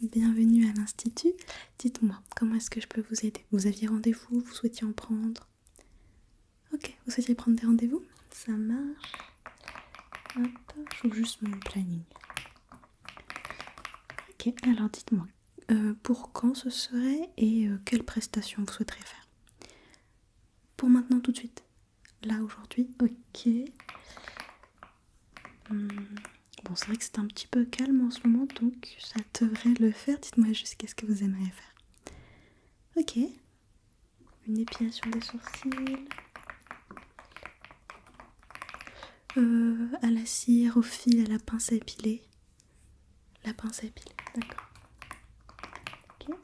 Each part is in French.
bienvenue à l'Institut. Dites-moi, comment est-ce que je peux vous aider? Vous aviez rendez-vous, vous souhaitiez en prendre? Ok, vous souhaitiez prendre des rendez-vous? Ça marche. Hop, j'ouvre juste mon planning. Ok, alors dites-moi, pour quand ce serait et quelle prestation vous souhaiteriez faire? Pour maintenant, tout de suite? Là, aujourd'hui? Ok. Bon, c'est vrai que c'est un petit peu calme en ce moment, donc ça devrait le faire. Dites-moi juste qu'est-ce que vous aimeriez faire. Ok. Une épilation des sourcils. À la cire, au fil, à la pince à épiler. La pince à épiler, d'accord. Ok.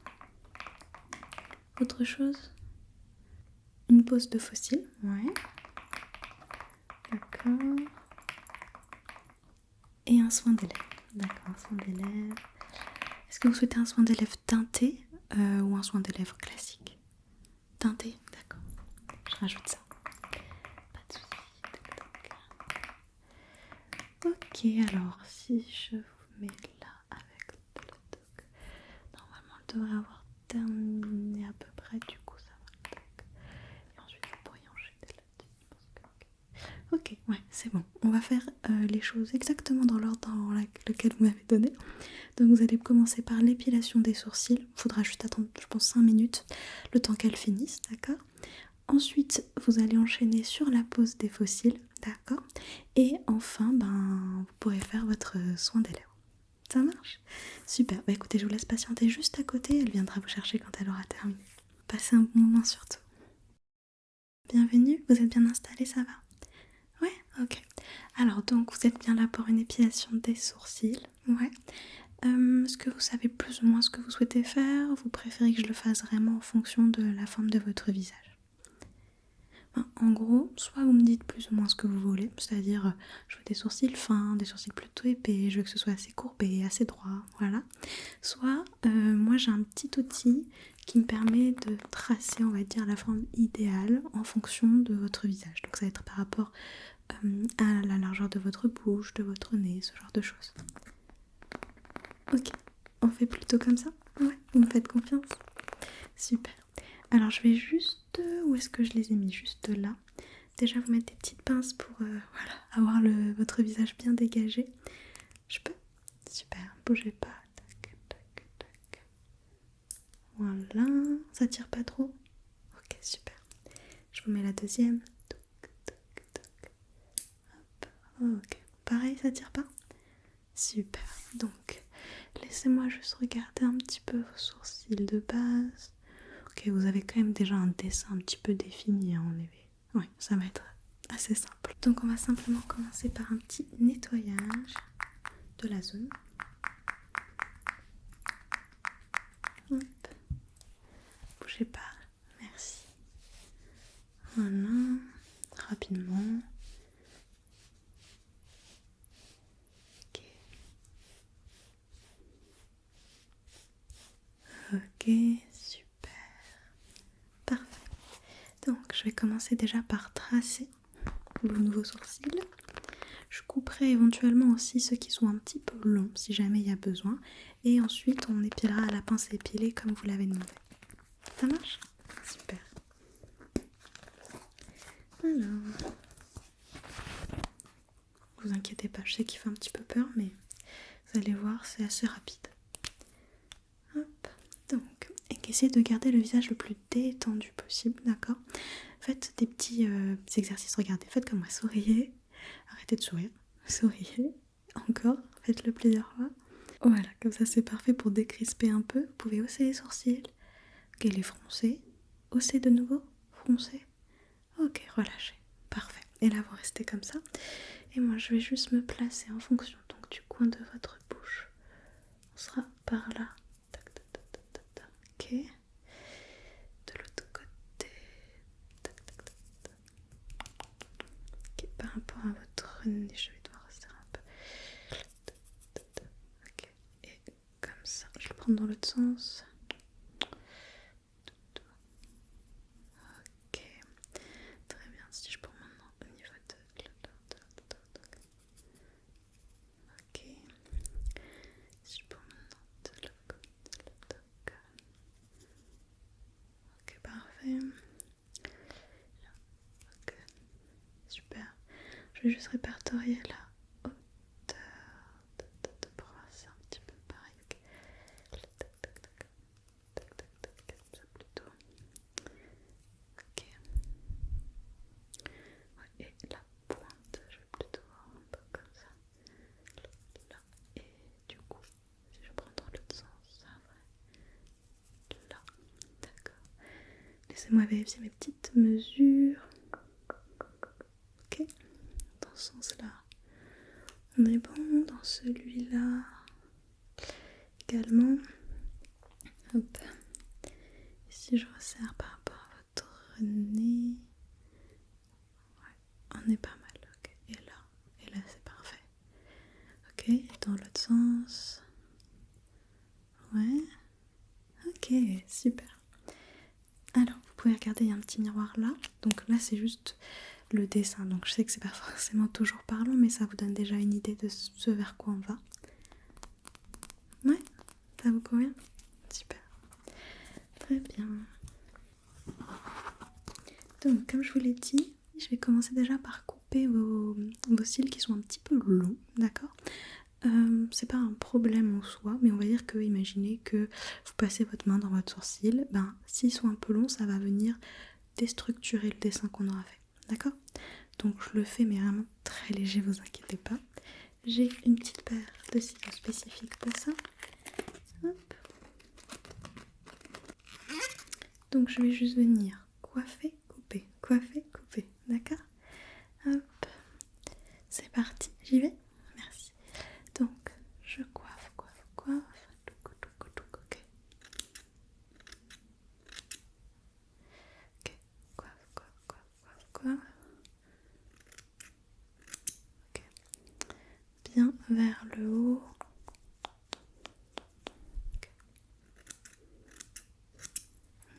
Autre chose? Une pose de faux cils, ouais. D'accord. Et un soin des lèvres. D'accord, un soin des lèvres. Est-ce que vous souhaitez un soin des lèvres teinté ou un soin des lèvres classique? Teinté, d'accord. Je rajoute ça. Pas de soucis. Ok, alors si je vous mets là avec le toc, normalement elle devrait avoir terminé à peu près, du coup ça va. Tac. Et ensuite vous pourriez enchaîner là-dessus. Ok, ouais, c'est bon. On va faire les choses exactement dans l'ordre dans lequel vous m'avez donné. Donc vous allez commencer par l'épilation des sourcils. Il faudra juste attendre, je pense, 5 minutes, le temps qu'elle finisse, d'accord? Ensuite, vous allez enchaîner sur la pose des faux cils, d'accord? Et enfin, vous pourrez faire votre soin des lèvres. Ça marche? Super. Bah écoutez, je vous laisse patienter juste à côté. Elle viendra vous chercher quand elle aura terminé. Passez un bon moment surtout. Bienvenue, vous êtes bien installé, ça va? Ouais, ok. Alors donc, vous êtes bien là pour une épilation des sourcils, ouais. Est-ce que vous savez plus ou moins ce que vous souhaitez faire? Vous préférez que je le fasse vraiment en fonction de la forme de votre visage? En gros, soit vous me dites plus ou moins ce que vous voulez, c'est-à-dire je veux des sourcils fins, des sourcils plutôt épais, je veux que ce soit assez courbé, assez droit, voilà. Soit moi j'ai un petit outil qui me permet de tracer, on va dire, la forme idéale en fonction de votre visage. Donc ça va être par rapport à la largeur de votre bouche, de votre nez, ce genre de choses. Ok, on fait plutôt comme ça? Ouais, vous me faites confiance? Super. Alors je vais juste... où est-ce que je les ai mis? Juste là. Déjà vous mettre des petites pinces pour voilà, avoir votre visage bien dégagé. Je peux? Super, bougez pas. Tac, tac, tac. Voilà, ça tire pas trop? Ok, super. Je vous mets la deuxième. Toc, toc, toc. Hop. Ok, pareil, ça tire pas? Super, donc laissez-moi juste regarder un petit peu vos sourcils de base. Ok, vous avez quand même déjà un dessin un petit peu défini, hein, en effet. Oui, ça va être assez simple. Donc on va simplement commencer par un petit nettoyage de la zone. Hop. Bougez pas, merci. Voilà, rapidement. Ok. Ok, super. Parfait. Donc je vais commencer déjà par tracer vos nouveaux sourcils. Je couperai éventuellement aussi ceux qui sont un petit peu longs si jamais il y a besoin. Et ensuite on épilera à la pince à épiler comme vous l'avez demandé. Ça marche? Super. Alors, vous inquiétez pas, je sais qu'il fait un petit peu peur, mais vous allez voir, c'est assez rapide. Hop, donc, et essayez de garder le visage le plus détendu possible, d'accord? Faites des petits exercices, regardez, faites comme moi, souriez, arrêtez de sourire, souriez, encore, faites-le plusieurs fois. Voilà, comme ça c'est parfait pour décrisper un peu. Vous pouvez hausser les sourcils, ok, les froncer, hausser de nouveau, froncer, ok, relâchez, parfait. Et là vous restez comme ça. Et moi je vais juste me placer en fonction donc du coin de votre bouche. On sera par là. Tac, tac, tac, tac, tac, tac. Ok. De l'autre côté. Tac, tac, tac, tac. Ok, par rapport à votre nez, je vais devoir resserrer un peu. Tac, tac, tac. Ok. Et comme ça, je vais le prendre dans l'autre sens. Ok. Très bien. Si je prends maintenant au niveau de... Ok. Si je prends maintenant de l'autre côté. parfait. Ok, super. Je vais juste répertorier la hauteur de bras, c'est un petit peu pareil. Okay. Tac, tac, tac, tac, tac, tac, comme ça plutôt. Ok. Ouais, et la pointe, je vais plutôt voir un peu comme ça. Là, et du coup, si je prends dans l'autre sens, ça va là. D'accord. Laissez-moi vérifier mes petites mesures. Ok, dans ce sens-là. On est bon dans celui-là également. Hop. Ici, je resserre par rapport à votre nez. Ouais, on est pas mal. Ok. Et là, c'est parfait. Ok, et dans l'autre sens. Ouais. Ok, super. Alors, vous pouvez regarder, il y a un petit miroir là. Donc là, c'est juste le dessin. Donc je sais que c'est pas forcément toujours parlant, mais ça vous donne déjà une idée de ce vers quoi on va. Ouais, ça vous convient? Super. Très bien. Donc, comme je vous l'ai dit, je vais commencer déjà par couper vos cils qui sont un petit peu longs, d'accord? C'est pas un problème en soi, mais on va dire que, imaginez que vous passez votre main dans votre sourcil, ben s'ils sont un peu longs, ça va venir déstructurer le dessin qu'on aura fait, d'accord? Donc je le fais, mais vraiment très léger, vous inquiétez pas. J'ai une petite paire de ciseaux spécifiques pour ça. Hop. Donc je vais juste venir coiffer, couper, d'accord? Hop, c'est parti, j'y vais? Merci. Donc je coiffe, ok. Ok, coiffe. Ok, bien vers le haut.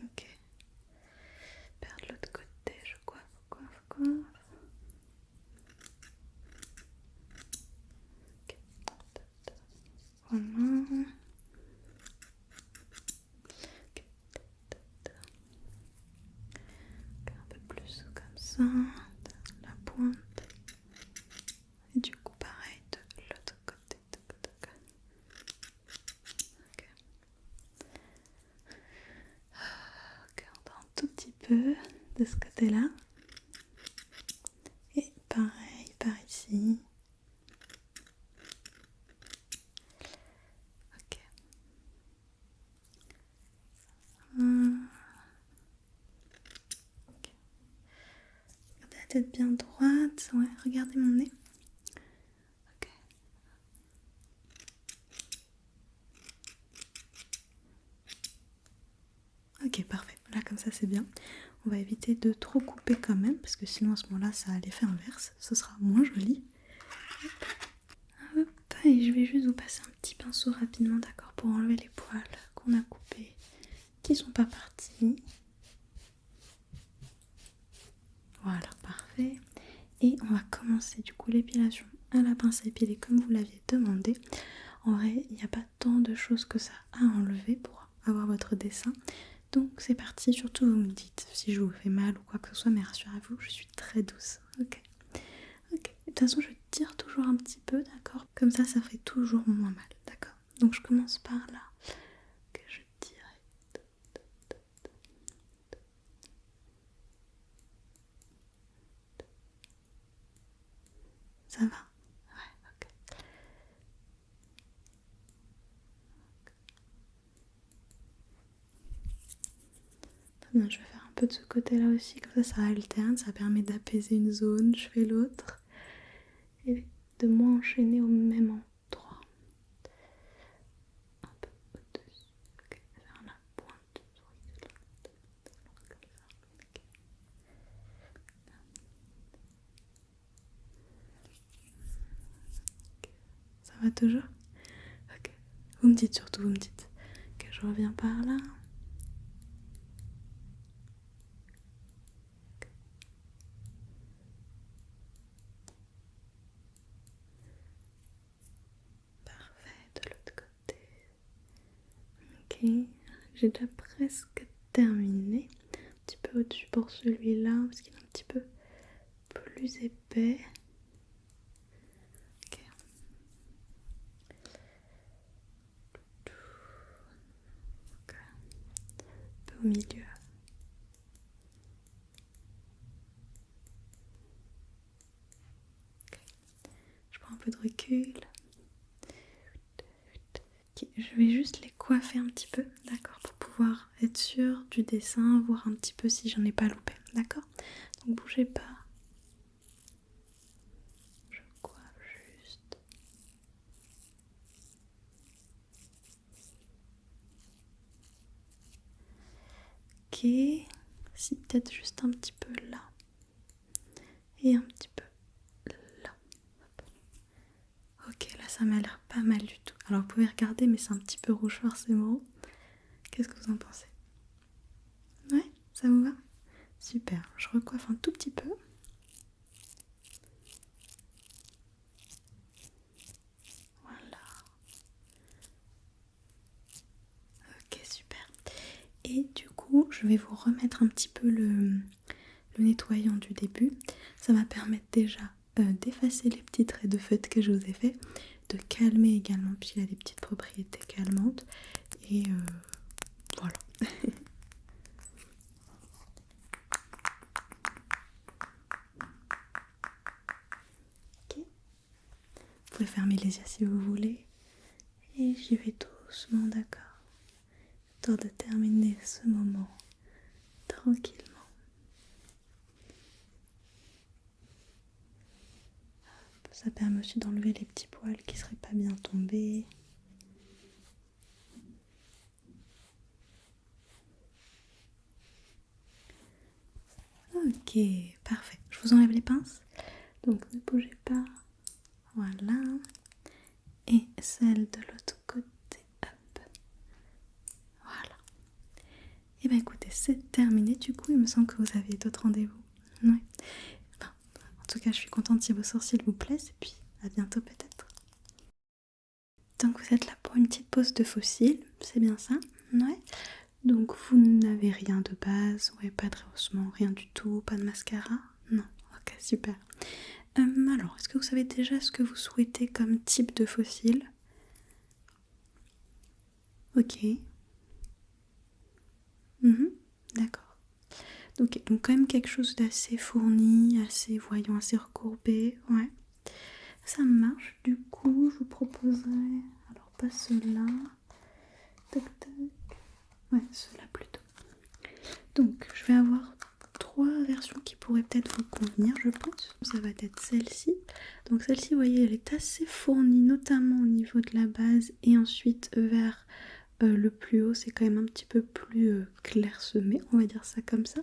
Ok, vers l'autre côté, je coiffe. Ok, voilà. Ok, un peu plus comme ça, la pointe. Et du coup, pareil de l'autre côté. Ok. Ok, on tend un tout petit peu de ce côté-là. Et pareil, par ici. Ok. Ok. Gardez la tête bien droite. Ouais, regardez mon nez. Ok. Ok, parfait. Là, comme ça, c'est bien. On va éviter de trop couper quand même, parce que sinon, à ce moment-là, ça a l'effet inverse. Ce sera moins joli. Hop. Et je vais juste vous passer un petit pinceau rapidement, d'accord, pour enlever les poils qu'on a coupés, qui sont pas partis. Voilà, parfait. Et on va commencer du coup l'épilation à la pince à épiler comme vous l'aviez demandé. En vrai, il n'y a pas tant de choses que ça à enlever pour avoir votre dessin. Donc c'est parti, surtout vous me dites si je vous fais mal ou quoi que ce soit, mais rassurez-vous, je suis très douce. Ok. De toute façon, je tire toujours un petit peu, d'accord? Comme ça fait toujours moins mal, d'accord? Donc je commence par là, que je tire. Ça va? Ouais, ok. Très bien, je vais faire un peu de ce côté-là aussi, comme ça alterne, ça permet d'apaiser une zone, je fais l'autre. Et de moins enchaîner au même endroit. Un peu au-dessus. Ok, vers la pointe. Ça va toujours? Ok. Vous me dites surtout, vous me dites que je reviens par là. Parfait, de l'autre côté. Ok, j'ai déjà presque terminé. petit peu au-dessus pour celui-là parce qu'il est un petit peu plus épais. Ok. Ok. Un peu au milieu. Ok. Je prends un peu de recul. Ok. Je vais juste les coiffer un petit peu, d'accord, pour pouvoir être sûre du dessin, voir un petit peu si j'en ai pas loupé, d'accord. Donc bougez pas. Je coiffe juste. Ok, si peut-être juste un petit peu là et un petit peu là. Ok, là ça m'a l'air pas mal du tout. Alors vous pouvez regarder, mais c'est un petit peu rouge forcément. Qu'est-ce que vous en pensez? Ouais, ça vous va? Super, je recoiffe un tout petit peu. Voilà. Ok, super. Et du coup, je vais vous remettre un petit peu le nettoyant du début. Ça va permettre déjà d'effacer les petits traits de feutre que je vous ai fait, de calmer également, puisqu'il a des petites propriétés calmantes. Et voilà. Ok. Vous pouvez fermer les yeux si vous voulez. Et j'y vais doucement, d'accord. Histoire de terminer ce moment tranquillement. Ça permet aussi d'enlever les petits poils qui seraient pas bien tombés. Ok, parfait. Je vous enlève les pinces. Donc ne bougez pas. Voilà. Et celle de l'autre côté. Hop. Voilà. Et ben écoutez, c'est terminé. Du coup, il me semble que vous avez d'autres rendez-vous. Ouais. Enfin, en tout cas, je suis contente si vos sourcils vous plaisent. Et puis, à bientôt peut-être. Donc vous êtes là pour une petite pause de fossiles, c'est bien ça? Ouais. Donc vous n'avez rien de base, ouais, pas de rehaussement, rien du tout, pas de mascara? Non, ok, super. Alors, est-ce que vous savez déjà ce que vous souhaitez comme type de fossile? Ok. Mhm, d'accord. Donc quand même quelque chose d'assez fourni, assez voyant, assez recourbé, ouais. Ça marche, du coup, je vous proposerais, alors pas ceux-là, tac tac, ouais, ceux-là plutôt. Donc, je vais avoir trois versions qui pourraient peut-être vous convenir, je pense. Ça va être celle-ci. Donc celle-ci, vous voyez, elle est assez fournie, notamment au niveau de la base. Et ensuite, vers le plus haut, c'est quand même un petit peu plus clairsemé, on va dire ça comme ça.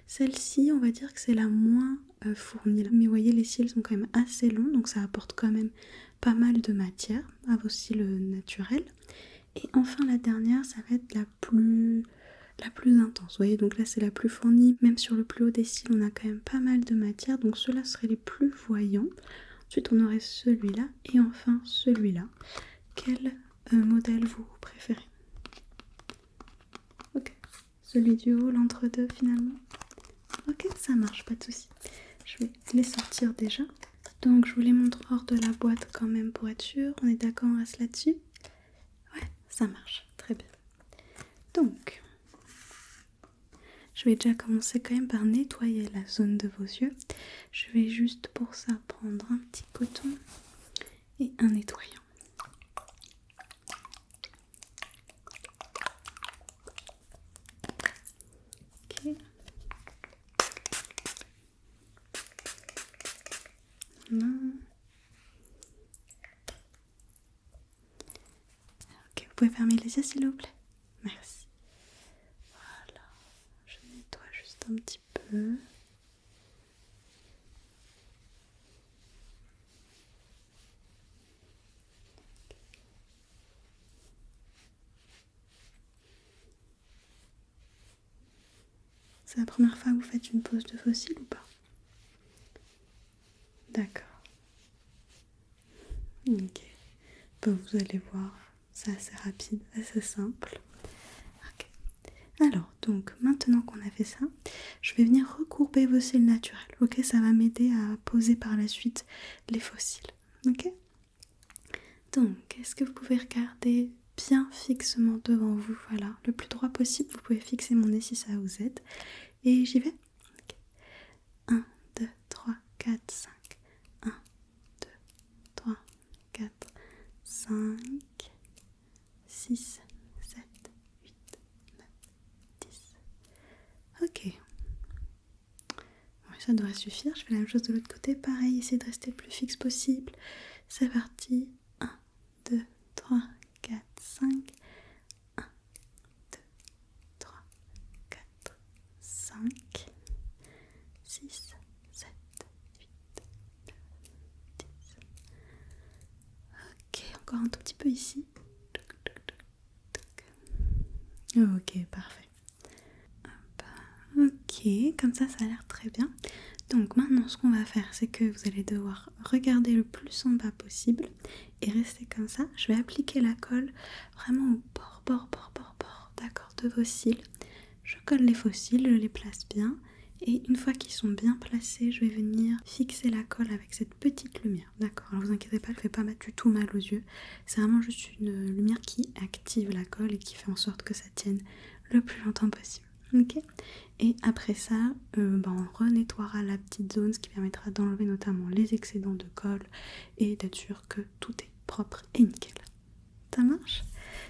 Celle-ci, on va dire que c'est la moins fournie. Mais vous voyez, les cils sont quand même assez longs, donc ça apporte quand même pas mal de matière à vos cils naturels. Et enfin, la dernière, ça va être la plus intense. Vous voyez, donc là c'est la plus fournie. Même sur le plus haut des cils, on a quand même pas mal de matière. Donc ceux-là seraient les plus voyants. Ensuite, on aurait celui-là et enfin celui-là. Quel modèle vous préférez? Ok. Celui du haut, l'entre-deux finalement. Ok, ça marche, pas de souci. Je vais les sortir déjà. Donc je vous les montre hors de la boîte quand même pour être sûr. On est d'accord, on reste là-dessus? Ouais, ça marche. Très bien. Donc, je vais déjà commencer quand même par nettoyer la zone de vos yeux. Je vais juste pour ça prendre un petit coton et un nettoyant. Ok. Voilà. Ok, vous pouvez fermer les yeux s'il vous plaît. Merci. Voilà. Je nettoie juste un petit peu. C'est la première fois que vous faites une pose de fossile ou pas? D'accord. Ok. Bon, vous allez voir, c'est assez rapide, assez simple. Ok. Alors, donc, maintenant qu'on a fait ça, je vais venir recourber vos cils naturels, ok? Ça va m'aider à poser par la suite les faux cils, ok? Donc, est-ce que vous pouvez regarder bien fixement devant vous, voilà, le plus droit possible, vous pouvez fixer mon nez si ça vous aide, et j'y vais. Okay. 1, 2, 3, 4, 5. 1, 2, 3, 4, 5, 6, 7, 8, 9, 10. Ok. Bon, ça devrait suffire. Je fais la même chose de l'autre côté. Pareil, essayez de rester le plus fixe possible. C'est parti. 1, 2, 3, 4, 5. 1, 2, 3, 4, 5, 6, 7, 8, 9, 10. Ok, encore un tout petit peu ici. Ok, parfait. Ok, comme ça a l'air très bien. Donc maintenant ce qu'on va faire, c'est que vous allez devoir regarder le plus en bas possible et rester comme ça. Je vais appliquer la colle vraiment au bord, d'accord, de vos cils. Je colle les faux cils, je les place bien. Et une fois qu'ils sont bien placés, je vais venir fixer la colle avec cette petite lumière. D'accord, alors vous inquiétez pas, elle ne fait pas du tout mal aux yeux. C'est vraiment juste une lumière qui active la colle et qui fait en sorte que ça tienne le plus longtemps possible. Ok. Et après ça, on renettoiera la petite zone, ce qui permettra d'enlever notamment les excédents de colle et d'être sûr que tout est propre et nickel. Ça marche?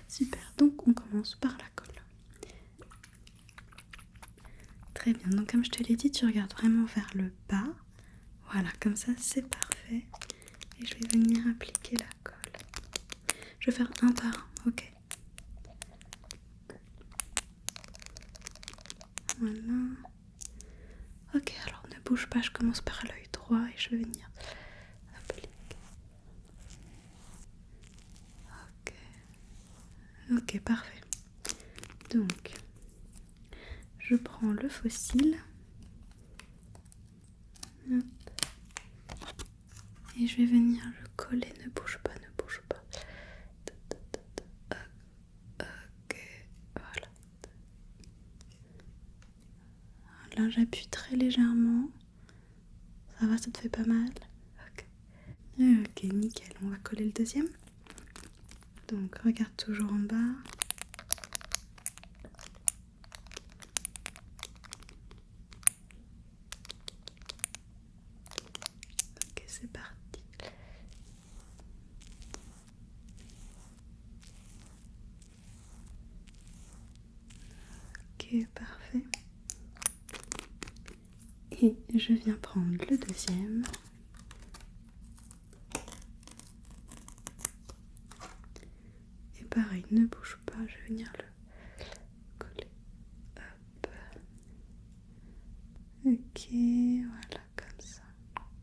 Super, donc on commence par la colle. Très bien, donc comme je te l'ai dit, tu regardes vraiment vers le bas. Voilà, comme ça c'est parfait. Et je vais venir appliquer la colle. Je vais faire un par un, ok? Voilà. Ok, alors ne bouge pas, je commence par l'œil droit et je vais venir appliquer. Ok, parfait. Donc, je prends le faux cil. Et je vais venir le coller. Ne bouge pas, ne bouge pas. Ok, voilà. Là, j'appuie très légèrement. Ça va, ça te fait pas mal? Ok. Ok, nickel. On va coller le deuxième. Donc, regarde toujours en bas. Ok, c'est parti. Ok, parfait. Et je viens prendre le deuxième. Et pareil, ne bouge pas, je vais venir le coller. Hop. Ok, voilà, comme ça.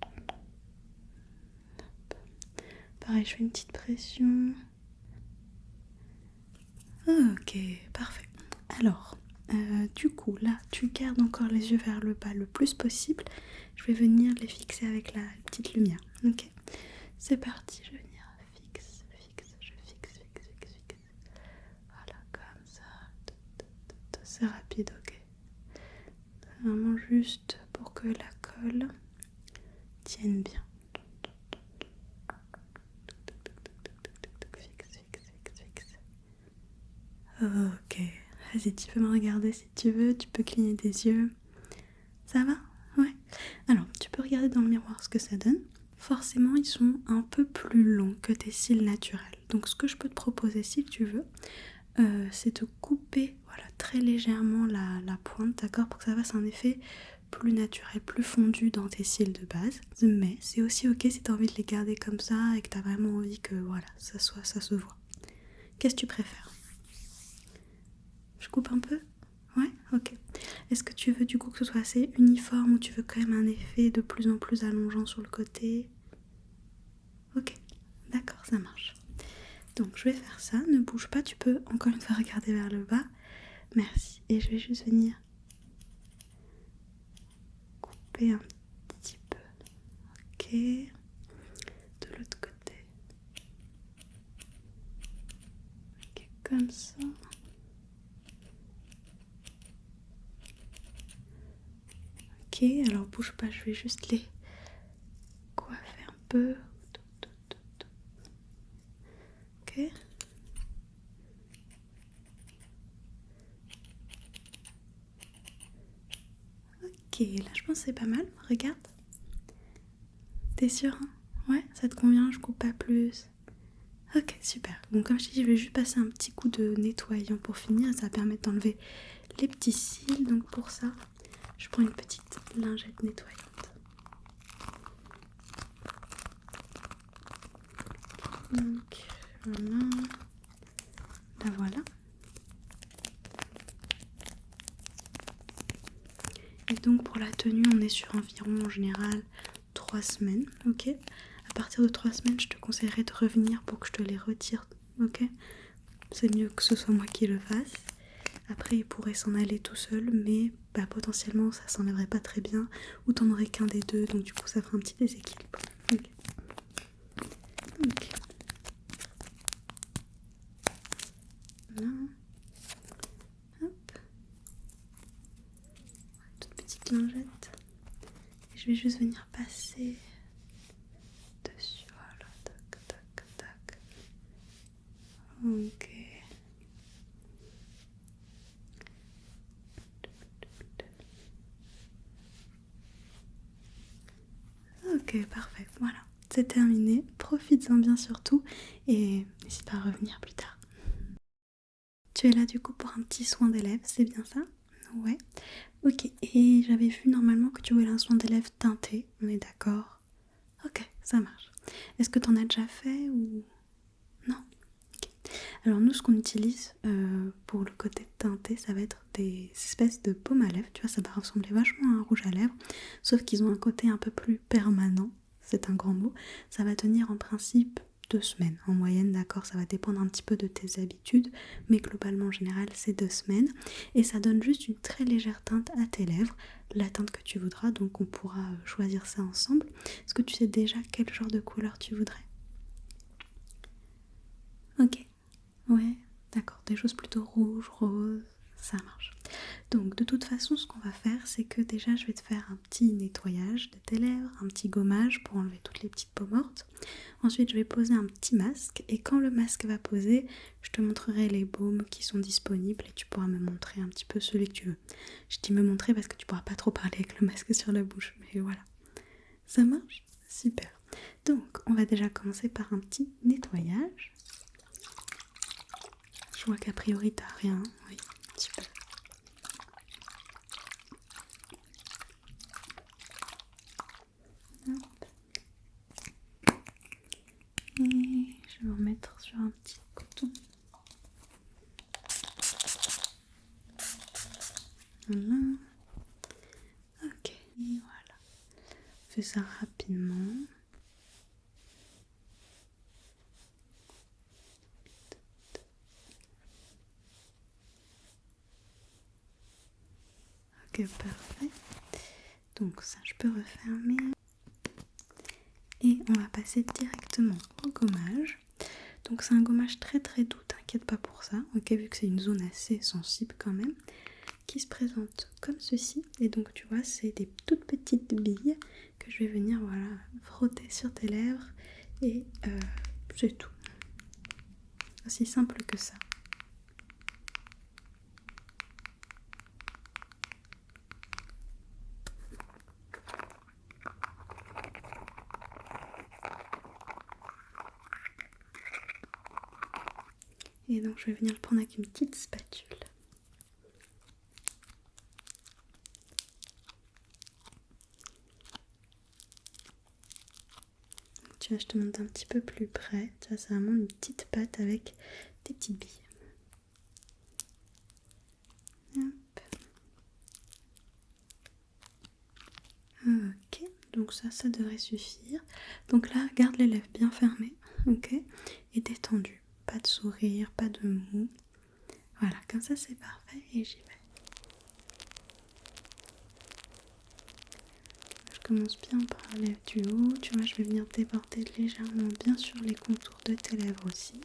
Hop. Pareil, je fais une petite pression. Ok, parfait. Alors, du coup, là, tu gardes encore les yeux vers le bas le plus possible. Je vais venir les fixer avec la petite lumière. Ok, c'est parti. Je vais venir fixe. Voilà, comme ça. C'est rapide, ok. Vraiment juste pour que la colle tienne bien. Fixe. Ok, vas-y, tu peux me regarder si tu veux, tu peux cligner des yeux. Ça va? Ouais. Alors, tu peux regarder dans le miroir ce que ça donne. Forcément, ils sont un peu plus longs que tes cils naturels. Donc, ce que je peux te proposer, si tu veux, c'est de couper très légèrement la pointe, d'accord, pour que ça fasse un effet plus naturel, plus fondu dans tes cils de base. Mais c'est aussi ok si tu as envie de les garder comme ça et que tu as vraiment envie que ça se voit. Qu'est-ce que tu préfères? Je coupe un peu? Ouais, ok. Est-ce que tu veux du coup que ce soit assez uniforme ou tu veux quand même un effet de plus en plus allongeant sur le côté? Ok, d'accord, ça marche. Donc je vais faire ça, ne bouge pas, tu peux encore une fois regarder vers le bas. Merci. Et je vais juste venir couper un petit peu. Ok. De l'autre côté. Ok, comme ça. Ok, alors bouge pas, je vais juste les coiffer un peu. Ok. Ok, là je pense que c'est pas mal, regarde. T'es sûre hein? Ouais, ça te convient, je coupe pas plus. Ok, super. Bon, comme je t'ai dit, je vais juste passer un petit coup de nettoyant pour finir. Ça va permettre d'enlever les petits cils. Donc pour ça, je prends une petite lingette nettoyante. Donc voilà. La voilà. Et donc pour la tenue, on est sur environ en général 3 semaines. Ok. À partir de 3 semaines, je te conseillerais de revenir pour que je te les retire. Ok. C'est mieux que ce soit moi qui le fasse. Après, il pourrait s'en aller tout seul, mais bah, potentiellement ça s'enlèverait pas très bien, ou t'en aurais qu'un des deux, donc du coup ça fera un petit déséquilibre. Ok. Là. Hop. Toute petite lingette. Et je vais juste venir passer dessus. Voilà. Tac, tac, tac. Ok. Ok, parfait. Voilà. C'est terminé. Profites-en bien surtout. Et n'hésite pas à revenir plus tard. Tu es là du coup pour un petit soin d'élève, c'est bien ça? Ouais. Ok, et j'avais vu normalement que tu voulais un soin d'élève teinté, on est d'accord? Ok, ça marche. Est-ce que t'en as déjà fait ou... Non? Ok. Alors nous, ce qu'on utilise pour le côté teinté, ça va être des espèces de baumes à lèvres, tu vois, ça va ressembler vachement à un rouge à lèvres, sauf qu'ils ont un côté un peu plus permanent, c'est un grand mot, ça va tenir en principe 2 semaines en moyenne, d'accord, ça va dépendre un petit peu de tes habitudes, mais globalement en général c'est 2 semaines, et ça donne juste une très légère teinte à tes lèvres, la teinte que tu voudras, donc on pourra choisir ça ensemble. Est-ce que tu sais déjà quel genre de couleur tu voudrais? Ok, ouais, d'accord, des choses plutôt rouges, roses, ça marche. Donc de toute façon, ce qu'on va faire, c'est que déjà je vais te faire un petit nettoyage de tes lèvres, un petit gommage pour enlever toutes les petites peaux mortes. Ensuite, je vais poser un petit masque et quand le masque va poser, je te montrerai les baumes qui sont disponibles et tu pourras me montrer un petit peu celui que tu veux. Je dis me montrer parce que tu pourras pas trop parler avec le masque sur la bouche, mais voilà. Ça marche? Super. Donc, on va déjà commencer par un petit nettoyage. Je vois qu'a priori t'as rien. Oui, super. Hop. Et je vais en mettre sur un petit coton. Voilà. Ok, et voilà. On fait ça rapidement. Ok, parfait. Donc ça, je peux refermer. Et on va passer directement au gommage. Donc c'est un gommage très très doux, t'inquiète pas pour ça. Ok, vu que c'est une zone assez sensible quand même, qui se présente comme ceci. Et donc tu vois, c'est des toutes petites billes que je vais venir voilà frotter sur tes lèvres. Et c'est tout. Aussi simple que ça. Et donc je vais venir le prendre avec une petite spatule. Tu vois, je te montre un petit peu plus près. Tu vois, c'est vraiment une petite pâte avec des petites billes. Hop. Ok, donc ça devrait suffire. Donc là, garde les lèvres bien fermées, ok, et détendues. Pas de sourire, pas de mou. Voilà, comme ça c'est parfait et j'y vais. Je commence bien par la lèvre du haut. Tu vois, je vais venir déborder légèrement bien sur les contours de tes lèvres aussi.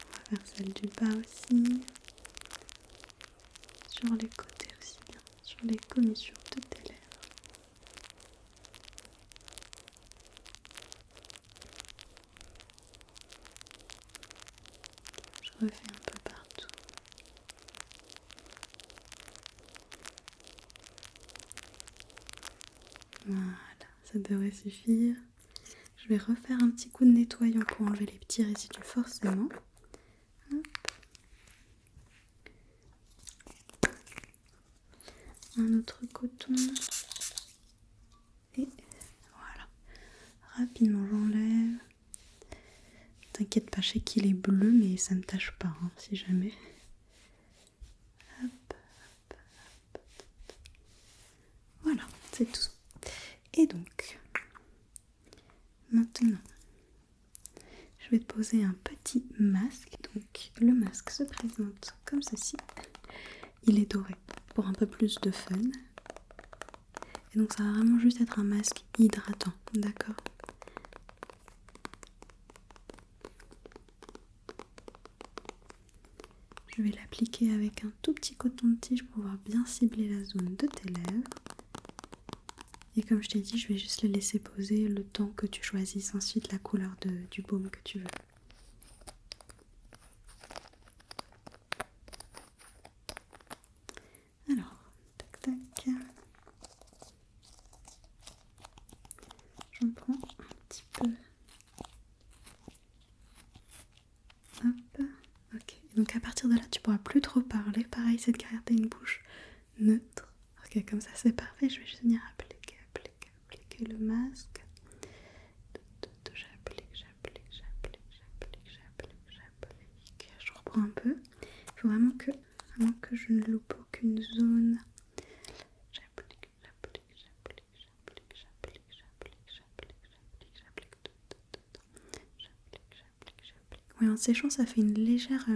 On va faire celle du bas aussi. sur les côtés aussi bien, sur les commissures de tes lèvres. Je refais un peu partout. Voilà, ça devrait suffire. Je vais refaire un petit coup de nettoyant pour enlever les petits résidus forcément. Hop. Un autre coton. Et voilà. Rapidement j'enlève. T'inquiète pas, je sais qu'il est bleu, mais ça ne tâche pas, hein, si jamais. Hop, hop, hop. Voilà, c'est tout. Et donc, maintenant, je vais te poser un petit masque. Donc, le masque se présente comme ceci. Il est doré pour un peu plus de fun. Et donc, ça va vraiment juste être un masque hydratant, d'accord ? Je vais l'appliquer avec un tout petit coton de tige pour pouvoir bien cibler la zone de tes lèvres. Et comme je t'ai dit, je vais juste le laisser poser le temps que tu choisisses ensuite la couleur du baume que tu veux. Alors, tac tac. J'en prends un petit peu. Hop, ok. Donc à partir de là, tu pourras plus trop parler. Pareil, c'est de garder une bouche neutre. Ok, comme ça c'est parfait. Je vais juste venir appliquer le masque. J'applique. Je reprends un peu. Il faut vraiment que je ne loupe aucune zone. J'applique tout. Ouais, en séchant, ça fait une légère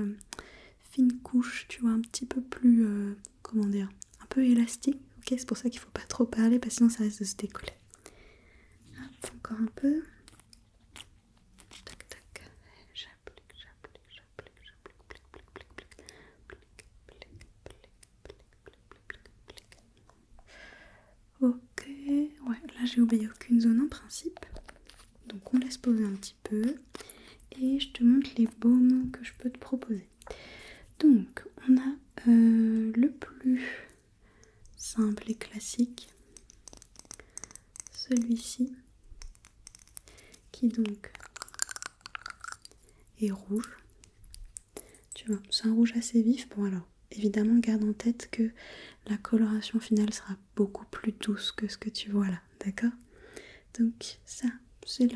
fine couche, tu vois, un petit peu plus, comment dire, un peu élastique. Ok, c'est pour ça qu'il faut pas trop parler, parce que sinon ça risque de se décoller. Hop, encore un peu. Tac, tac. J'applique. Ok, ouais, là j'ai oublié aucune zone en principe. Donc on laisse poser un petit peu. Et je te montre les baumes que je peux te proposer. Donc on a le plus simple et classique, celui-ci, qui donc est rouge. Tu vois, c'est un rouge assez vif. Bon alors, évidemment garde en tête que la coloration finale sera beaucoup plus douce que ce que tu vois là, d'accord ? Donc ça, c'est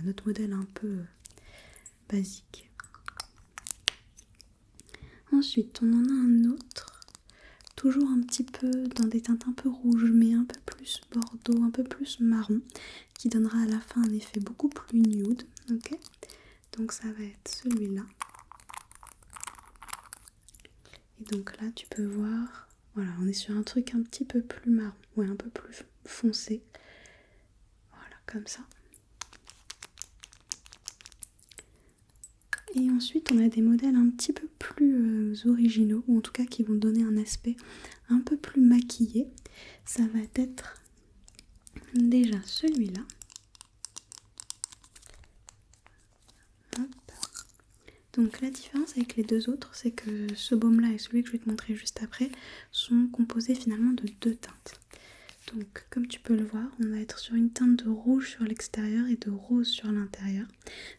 notre modèle un peu basique. Ensuite, on en a un autre, toujours un petit peu dans des teintes un peu rouges, mais un peu plus bordeaux, un peu plus marron, qui donnera à la fin un effet beaucoup plus nude, ok ? Donc ça va être celui-là. Et donc là, tu peux voir, voilà, on est sur un truc un petit peu plus marron, ouais, un peu plus foncé. Voilà, comme ça. Et ensuite, on a des modèles un petit peu plus originaux, ou en tout cas qui vont donner un aspect un peu plus maquillé. Ça va être déjà celui-là. Hop. Donc la différence avec les deux autres, c'est que ce baume-là et celui que je vais te montrer juste après sont composés finalement de deux teintes. Donc comme tu peux le voir, on va être sur une teinte de rouge sur l'extérieur et de rose sur l'intérieur,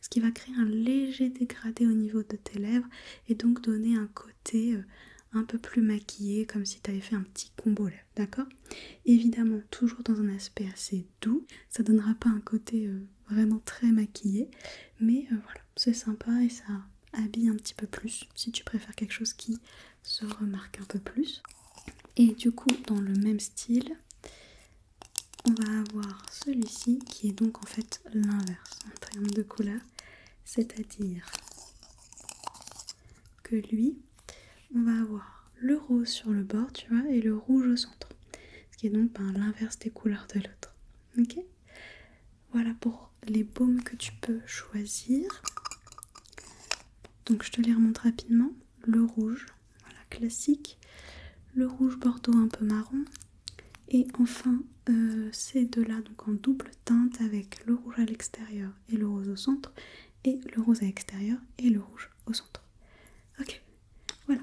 ce qui va créer un léger dégradé au niveau de tes lèvres et donc donner un côté un peu plus maquillé, comme si tu avais fait un petit combo lèvres, d'accord ? Évidemment, toujours dans un aspect assez doux, ça donnera pas un côté vraiment très maquillé, mais voilà, c'est sympa et ça habille un petit peu plus si tu préfères quelque chose qui se remarque un peu plus. Et du coup, dans le même style, on va avoir celui-ci qui est donc en fait l'inverse en termes de couleur, c'est-à-dire que lui, on va avoir le rose sur le bord, tu vois, et le rouge au centre, ce qui est donc l'inverse des couleurs de l'autre. Ok ? Voilà pour les baumes que tu peux choisir. Donc je te les remonte rapidement. Le rouge, voilà, classique. le rouge bordeaux un peu marron. Et enfin, ces deux-là, donc en double teinte avec le rouge à l'extérieur et le rose au centre, et le rose à l'extérieur et le rouge au centre. Ok, voilà.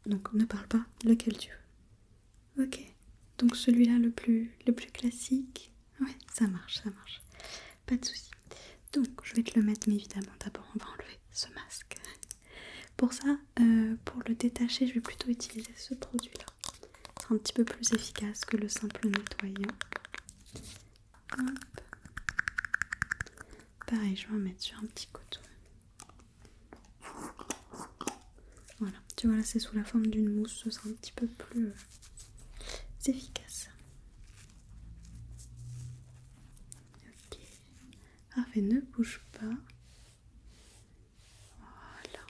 Donc ne parle pas, lequel tu veux. Ok, donc celui-là le plus classique. Ouais, ça marche, pas de souci. Donc je vais te le mettre, mais évidemment d'abord on va enlever ce masque. Pour ça, pour le détacher, je vais plutôt utiliser ce produit-là. C'est un petit peu plus efficace que le simple nettoyant. Hop. Pareil, je vais en mettre sur un petit coton. Voilà, tu vois là c'est sous la forme d'une mousse, ce sera un petit peu plus efficace. Ok, parfait, ne bouge pas. Voilà,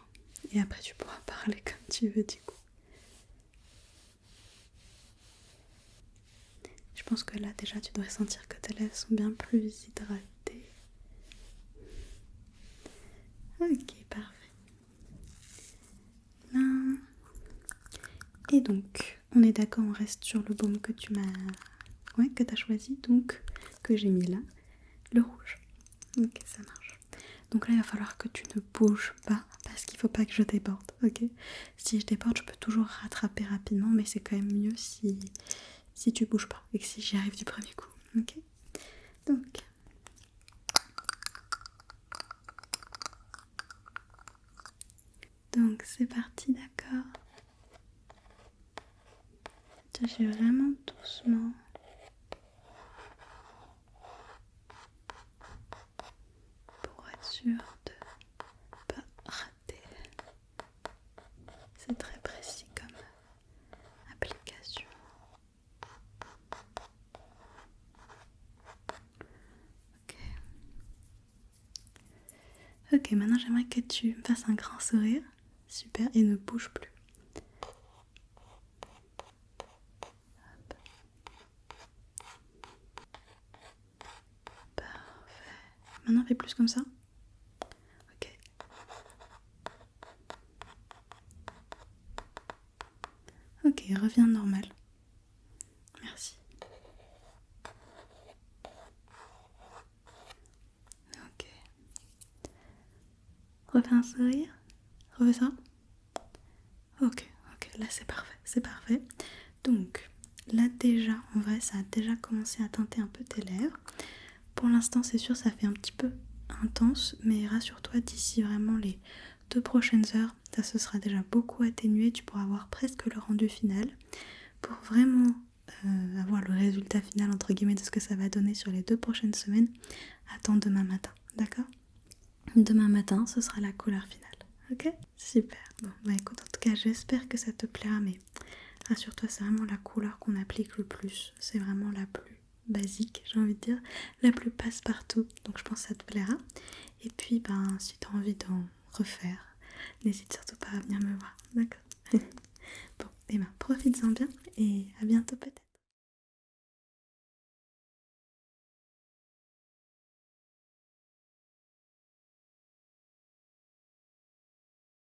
et après tu pourras parler comme tu veux du coup. Je pense que là déjà tu devrais sentir que tes lèvres sont bien plus hydratées. Ok, parfait. Là. Et donc, on est d'accord, on reste sur le baume que tu m'as... Ouais, que tu as choisi, donc que j'ai mis là, le rouge. Ok, ça marche. Donc là, il va falloir que tu ne bouges pas parce qu'il faut pas que je déborde, ok? Si je déborde, je peux toujours rattraper rapidement, mais c'est quand même mieux si tu bouges pas et que si j'y arrive du premier coup, ok? Donc c'est parti, d'accord? J'ai vraiment doucement. Pour être sûr de pas rater. C'est très précis comme application. Ok. Ok, maintenant j'aimerais que tu me fasses un grand sourire. Super, et ne bouge plus. Hop. Parfait. Maintenant fais plus comme ça. Ok. Ok, reviens normal. Merci. Ok. Refais un sourire. Refais ça. Ok, là c'est parfait, c'est parfait. Donc là déjà, en vrai, ça a déjà commencé à teinter un peu tes lèvres. Pour l'instant, c'est sûr, ça fait un petit peu intense, mais rassure-toi, d'ici vraiment les 2 prochaines heures, ça se sera déjà beaucoup atténué. Tu pourras avoir presque le rendu final. Pour vraiment avoir le résultat final, entre guillemets, de ce que ça va donner sur les 2 prochaines semaines, attends demain matin, d'accord? Demain matin, ce sera la couleur finale. Ok, super. Bon, bah écoute, en tout cas, j'espère que ça te plaira, mais rassure-toi, c'est vraiment la couleur qu'on applique le plus. C'est vraiment la plus basique, j'ai envie de dire, la plus passe-partout. Donc je pense que ça te plaira. Et puis, ben, si tu as envie d'en refaire, n'hésite surtout pas à venir me voir, d'accord? Bon, et ben, profites-en bien et à bientôt peut-être.